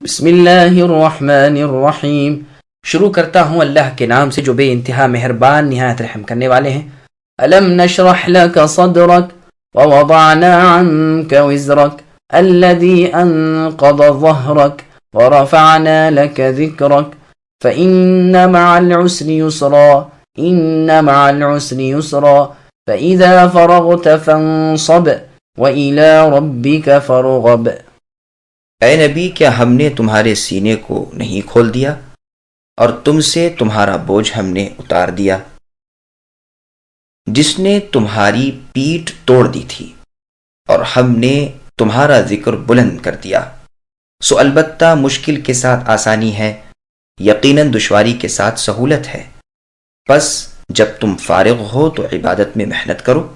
بسم اللہ الرحمن الرحیم۔ شروع کرتا ہوں اللہ کے نام سے جو بے انتہا مہربان نہایت رحم کرنے والے ہیں۔ الم نشرح لك صدرك ووضعنا عنك وزرك الذي انقض ظهرك ورفعنا لك ذكرك فإن مع العسر يسرا إن مع العسر يسرا فإذا فرغت فانصب وإلى ربك فارغب۔ اے نبی، کیا ہم نے تمہارے سینے کو نہیں کھول دیا اور تم سے تمہارا بوجھ ہم نے اتار دیا، جس نے تمہاری پیٹھ توڑ دی تھی، اور ہم نے تمہارا ذکر بلند کر دیا۔ سو البتہ مشکل کے ساتھ آسانی ہے، یقیناً دشواری کے ساتھ سہولت ہے۔ پس جب تم فارغ ہو تو عبادت میں محنت کرو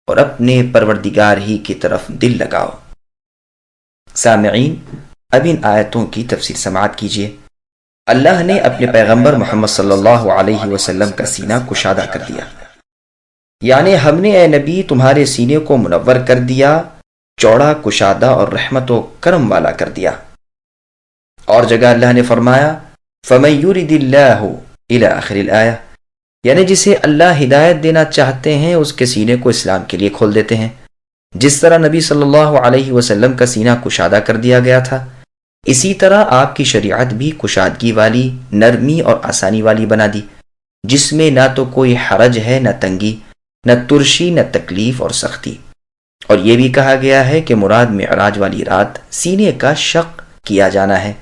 اور اپنے پروردگار ہی کی طرف دل لگاؤ۔ سامعین، اب ان آیتوں کی تفسیر سماعت کیجیے۔ اللہ نے اپنے پیغمبر محمد صلی اللہ علیہ وسلم کا سینہ کشادہ کر دیا، یعنی ہم نے اے نبی تمہارے سینے کو منور کر دیا، چوڑا، کشادہ اور رحمت و کرم والا کر دیا۔ اور جگہ اللہ نے فرمایا فَمَن يُرِدِ اللَّهُ إِلَى آخر الآیہ، یعنی جسے اللہ ہدایت دینا چاہتے ہیں اس کے سینے کو اسلام کے لیے کھول دیتے ہیں۔ جس طرح نبی صلی اللہ علیہ وسلم کا سینہ کشادہ کر دیا گیا تھا، اسی طرح آپ کی شریعت بھی کشادگی والی، نرمی اور آسانی والی بنا دی، جس میں نہ تو کوئی حرج ہے، نہ تنگی، نہ ترشی، نہ تکلیف اور سختی۔ اور یہ بھی کہا گیا ہے کہ مراد معراج والی رات سینے کا شق کیا جانا ہے،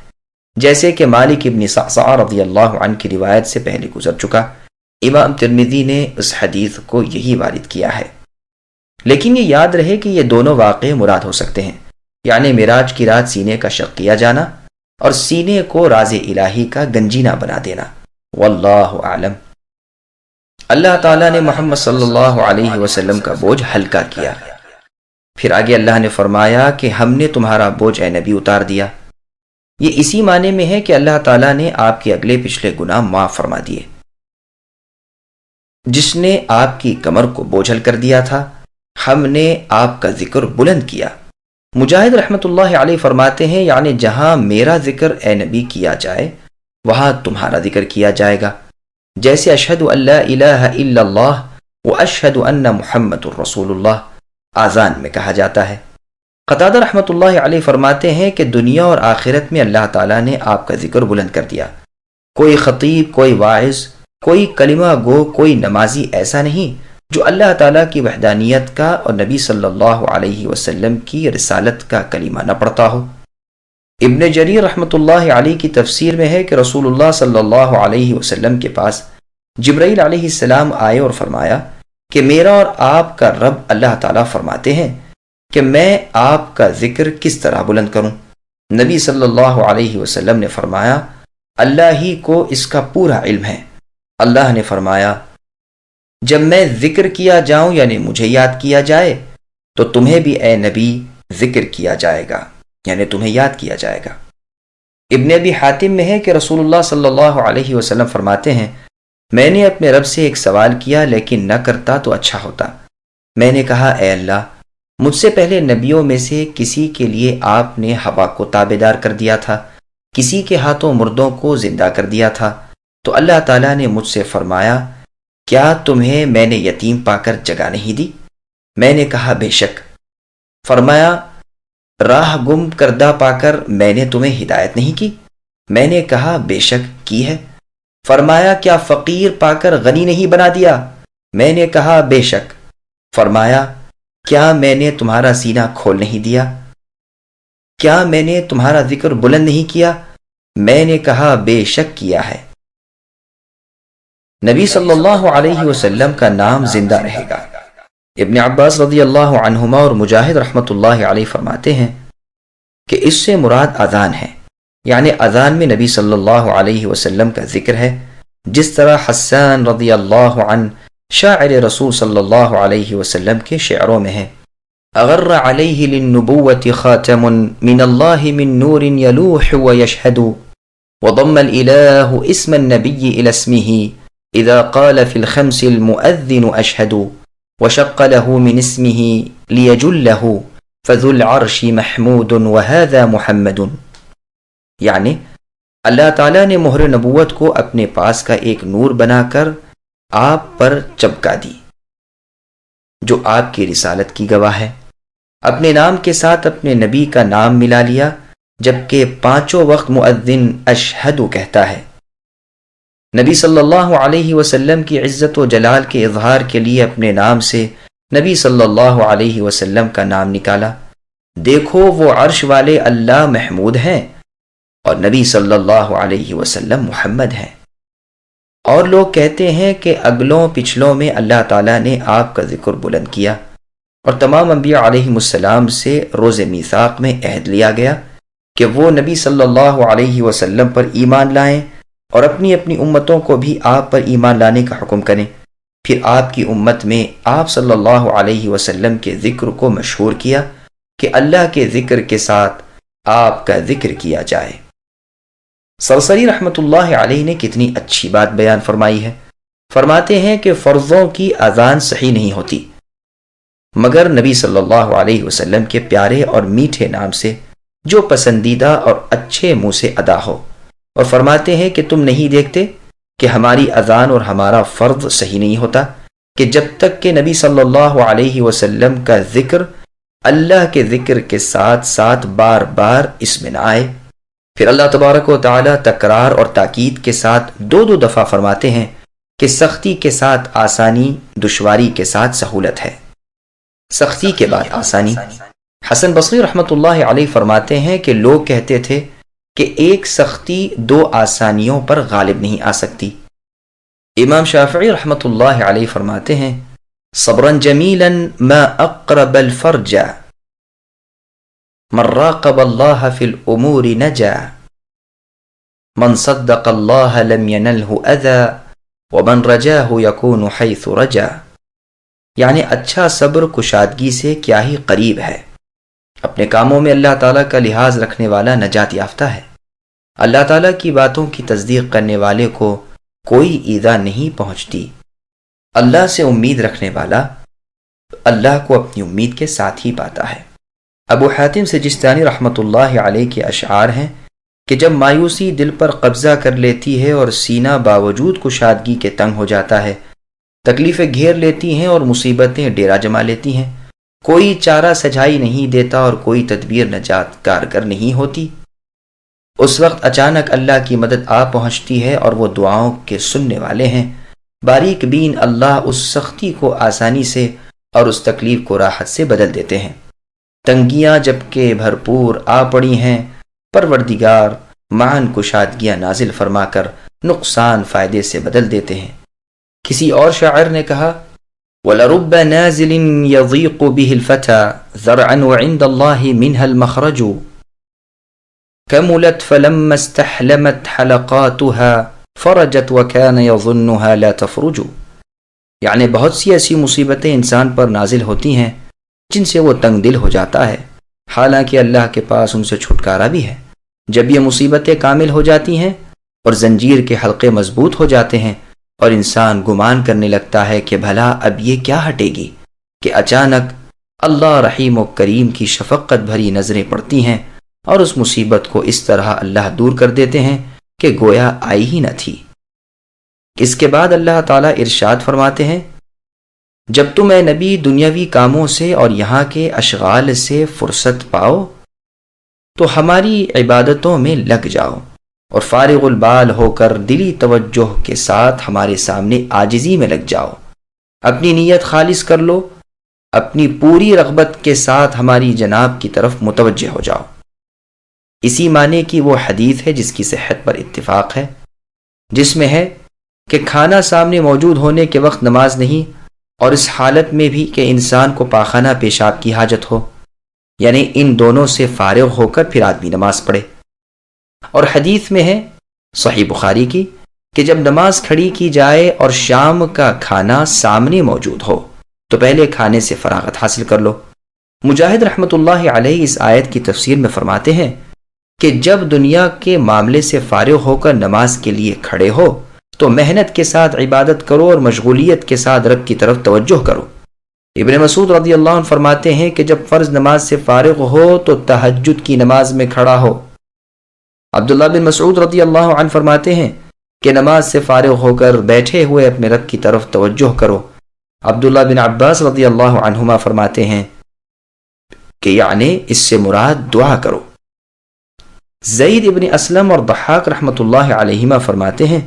جیسے کہ مالک ابن صعصع رضی اللہ عنہ کی روایت سے پہلے گزر چکا۔ امام ترمذی نے اس حدیث کو یہی وارد کیا ہے۔ لیکن یہ یاد رہے کہ یہ دونوں واقعے مراد ہو سکتے ہیں، یعنی معراج کی رات سینے کا شق کیا جانا اور سینے کو راز الہی کا گنجینہ بنا دینا۔ واللہ اعلم۔ اللہ تعالیٰ نے محمد صلی اللہ علیہ وسلم کا بوجھ ہلکا کیا۔ پھر آگے اللہ نے فرمایا کہ ہم نے تمہارا بوجھ اے نبی اتار دیا۔ یہ اسی معنی میں ہے کہ اللہ تعالیٰ نے آپ کے اگلے پچھلے گناہ معاف فرما دیے۔ جس نے آپ کی کمر کو بوجھل کر دیا تھا، ہم نے آپ کا ذکر بلند کیا۔ مجاہد رحمۃ اللہ علیہ فرماتے ہیں، یعنی جہاں میرا ذکر اے نبی کیا جائے وہاں تمہارا ذکر کیا جائے گا، جیسے اشہد ان لا الہ الا اللہ و اشہد ان محمد الرسول اللہ آذان میں کہا جاتا ہے۔ قتادہ رحمۃ اللہ علیہ فرماتے ہیں کہ دنیا اور آخرت میں اللہ تعالیٰ نے آپ کا ذکر بلند کر دیا۔ کوئی خطیب، کوئی واعظ، کوئی کلمہ گو، کوئی نمازی ایسا نہیں جو اللہ تعالیٰ کی وحدانیت کا اور نبی صلی اللہ علیہ وسلم کی رسالت کا کلمہ نہ پڑھتا ہو۔ ابن جریر رحمۃ اللہ علیہ کی تفسیر میں ہے کہ رسول اللہ صلی اللہ علیہ وسلم کے پاس جبرائیل علیہ السلام آئے اور فرمایا کہ میرا اور آپ کا رب اللہ تعالیٰ فرماتے ہیں کہ میں آپ کا ذکر کس طرح بلند کروں۔ نبی صلی اللہ علیہ وسلم نے فرمایا اللہ ہی کو اس کا پورا علم ہے۔ اللہ نے فرمایا جب میں ذکر کیا جاؤں، یعنی مجھے یاد کیا جائے، تو تمہیں بھی اے نبی ذکر کیا جائے گا، یعنی تمہیں یاد کیا جائے گا۔ ابن ابی حاتم میں ہے کہ رسول اللہ صلی اللہ علیہ وسلم فرماتے ہیں میں نے اپنے رب سے ایک سوال کیا لیکن نہ کرتا تو اچھا ہوتا۔ میں نے کہا اے اللہ، مجھ سے پہلے نبیوں میں سے کسی کے لیے آپ نے ہوا کو تابع دار کر دیا تھا، کسی کے ہاتھوں مردوں کو زندہ کر دیا تھا، تو اللہ تعالیٰ نے مجھ سے فرمایا کیا تمہیں میں نے یتیم پا کر جگہ نہیں دی؟ میں نے کہا بے شک۔ فرمایا راہ گم کردہ پا کر میں نے تمہیں ہدایت نہیں کی؟ میں نے کہا بے شک کی ہے۔ فرمایا کیا فقیر پا کر غنی نہیں بنا دیا؟ میں نے کہا بے شک۔ فرمایا کیا میں نے تمہارا سینہ کھول نہیں دیا؟ کیا میں نے تمہارا ذکر بلند نہیں کیا؟ میں نے کہا بے شک کیا ہے۔ نبی صلی اللہ علیہ وسلم کا نام زندہ رہے گا۔ ابن عباس رضی اللہ عنہما اور مجاہد رحمۃ اللہ علیہ فرماتے ہیں کہ اس سے مراد اذان ہے، یعنی اذان میں نبی صلی اللہ علیہ وسلم کا ذکر ہے، جس طرح حسان رضی اللہ عنہ شاعر رسول صلی اللہ علیہ وسلم کے شعروں میں ہے اغر علیہ للنبوة خاتم من اللہ من نور یلوح ویشہد وضم الالہ اسم النبی الى اسمہ اذا قال في الخمس المؤذن اشہد وشق له من اسمه ليجله فذو العرش محمود وهذا محمد۔ یعنی اللہ تعالیٰ نے مہر نبوت کو اپنے پاس کا ایک نور بنا کر آپ پر چپکا دی جو آپ کی رسالت کی گواہ ہے۔ اپنے نام کے ساتھ اپنے نبی کا نام ملا لیا، جبکہ 5 وقت مؤذن اشہد کہتا ہے۔ نبی صلی اللہ علیہ وسلم کی عزت و جلال کے اظہار کے لیے اپنے نام سے نبی صلی اللہ علیہ وسلم کا نام نکالا۔ دیکھو وہ عرش والے اللہ محمود ہیں اور نبی صلی اللہ علیہ وسلم محمد ہیں۔ اور لوگ کہتے ہیں کہ اگلوں پچھلوں میں اللہ تعالیٰ نے آپ کا ذکر بلند کیا، اور تمام انبیاء علیہم السلام سے روز میثاق میں عہد لیا گیا کہ وہ نبی صلی اللہ علیہ وسلم پر ایمان لائیں اور اپنی اپنی امتوں کو بھی آپ پر ایمان لانے کا حکم کریں۔ پھر آپ کی امت میں آپ صلی اللہ علیہ وسلم کے ذکر کو مشہور کیا کہ اللہ کے ذکر کے ساتھ آپ کا ذکر کیا جائے۔ سرسری رحمۃ اللہ علیہ نے کتنی اچھی بات بیان فرمائی ہے۔ فرماتے ہیں کہ فرضوں کی اذان صحیح نہیں ہوتی مگر نبی صلی اللہ علیہ وسلم کے پیارے اور میٹھے نام سے جو پسندیدہ اور اچھے منہ سے ادا ہو، اور فرماتے ہیں کہ تم نہیں دیکھتے کہ ہماری اذان اور ہمارا فرض صحیح نہیں ہوتا کہ جب تک کہ نبی صلی اللہ علیہ وسلم کا ذکر اللہ کے ذکر کے ساتھ ساتھ بار بار اس میں نہ آئے۔ پھر اللہ تبارک و تعالی تکرار اور تاکید کے ساتھ 2 دفعہ فرماتے ہیں کہ سختی کے ساتھ آسانی، دشواری کے ساتھ سہولت ہے۔ سختی کے بعد آسانی۔ حسن بصری رحمۃ اللہ علیہ فرماتے ہیں کہ لوگ کہتے تھے کہ ایک سختی 2 آسانیوں پر غالب نہیں آ سکتی۔ امام شافعی رحمۃ اللہ علیہ فرماتے ہیں صبرا جمیلا ما اقرب الفرج من راقب اللہ فی الامور نجا من صدق اللہ لم ینلہ اذى ومن رجاہ یکون حیث رجا، یعنی اچھا صبر کشادگی سے کیا ہی قریب ہے۔ اپنے کاموں میں اللہ تعالیٰ کا لحاظ رکھنے والا نجات یافتہ ہے۔ اللہ تعالیٰ کی باتوں کی تصدیق کرنے والے کو کوئی ایذا نہیں پہنچتی۔ اللہ سے امید رکھنے والا اللہ کو اپنی امید کے ساتھ ہی پاتا ہے۔ ابو حاتم سجستانی رحمۃ اللہ علیہ کے اشعار ہیں کہ جب مایوسی دل پر قبضہ کر لیتی ہے اور سینہ باوجود کشادگی کے تنگ ہو جاتا ہے، تکلیفیں گھیر لیتی ہیں اور مصیبتیں ڈیرا جما لیتی ہیں، کوئی چارہ سجھائی نہیں دیتا اور کوئی تدبیر نجات کارگر نہیں ہوتی، اس وقت اچانک اللہ کی مدد آ پہنچتی ہے اور وہ دعاؤں کے سننے والے ہیں۔ باریک بین اللہ اس سختی کو آسانی سے اور اس تکلیف کو راحت سے بدل دیتے ہیں۔ تنگیاں جبکہ بھرپور آ پڑی ہیں، پروردگار معاً کشادگیاں نازل فرما کر نقصان فائدے سے بدل دیتے ہیں۔ کسی اور شاعر نے کہا وَلَرُبَّ نَازِلٍ يَضِيقُ بِهِ الْفَتَى ذَرْعًا وَعِنْدَ اللَّهِ مِنْهَا الْمَخْرَجُ كَمُلَتْ فَلَمَّا اسْتَحْلَمَتْ حَلَقَاتُهَا فَرَجَتْ وَكَانَ يَظُنُّهَا لَا تَفْرُجُ، یعنی بہت سی ایسی مصیبتیں انسان پر نازل ہوتی ہیں جن سے وہ تنگ دل ہو جاتا ہے، حالانکہ اللہ کے پاس ان سے چھٹکارا بھی ہے۔ جب یہ مصیبتیں کامل ہو جاتی ہیں اور زنجیر کے حلقے مضبوط ہو جاتے ہیں اور انسان گمان کرنے لگتا ہے کہ بھلا اب یہ کیا ہٹے گی، کہ اچانک اللہ رحیم و کریم کی شفقت بھری نظریں پڑتی ہیں اور اس مصیبت کو اس طرح اللہ دور کر دیتے ہیں کہ گویا آئی ہی نہ تھی۔ اس کے بعد اللہ تعالیٰ ارشاد فرماتے ہیں جب تم اے نبی دنیاوی کاموں سے اور یہاں کے اشغال سے فرصت پاؤ تو ہماری عبادتوں میں لگ جاؤ اور فارغ البال ہو کر دلی توجہ کے ساتھ ہمارے سامنے عاجزی میں لگ جاؤ، اپنی نیت خالص کر لو، اپنی پوری رغبت کے ساتھ ہماری جناب کی طرف متوجہ ہو جاؤ۔ اسی معنی کی وہ حدیث ہے جس کی صحت پر اتفاق ہے، جس میں ہے کہ کھانا سامنے موجود ہونے کے وقت نماز نہیں، اور اس حالت میں بھی کہ انسان کو پاخانہ پیشاب کی حاجت ہو، یعنی ان دونوں سے فارغ ہو کر پھر آدمی نماز پڑھے۔ اور حدیث میں ہے صحیح بخاری کی کہ جب نماز کھڑی کی جائے اور شام کا کھانا سامنے موجود ہو تو پہلے کھانے سے فراغت حاصل کر لو۔ مجاہد رحمۃ اللہ علیہ اس آیت کی تفسیر میں فرماتے ہیں کہ جب دنیا کے معاملے سے فارغ ہو کر نماز کے لیے کھڑے ہو تو محنت کے ساتھ عبادت کرو اور مشغولیت کے ساتھ رب کی طرف توجہ کرو۔ ابن مسعود رضی اللہ عنہ فرماتے ہیں کہ جب فرض نماز سے فارغ ہو تو تہجد کی نماز میں کھڑا ہو عبداللہ بن مسعود رضی اللہ عنہ فرماتے ہیں کہ نماز سے فارغ ہو کر بیٹھے ہوئے اپنے رب کی طرف توجہ کرو۔ عبداللہ بن عباس رضی اللہ عنہما فرماتے ہیں کہ یعنی اس سے مراد دعا کرو۔ زید ابن اسلم اور ضحاک رحمۃ اللہ علیہما فرماتے ہیں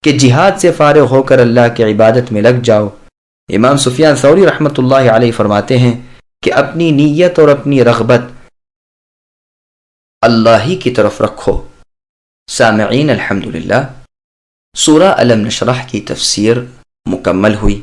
کہ جہاد سے فارغ ہو کر اللہ کی عبادت میں لگ جاؤ۔ امام سفیان ثوری رحمۃ اللہ علیہ فرماتے ہیں کہ اپنی نیت اور اپنی رغبت اللہ ہی کی طرف رکھو۔ سامعین، الحمدللہ سورہ الم نشرح کی تفسیر مکمل ہوئی۔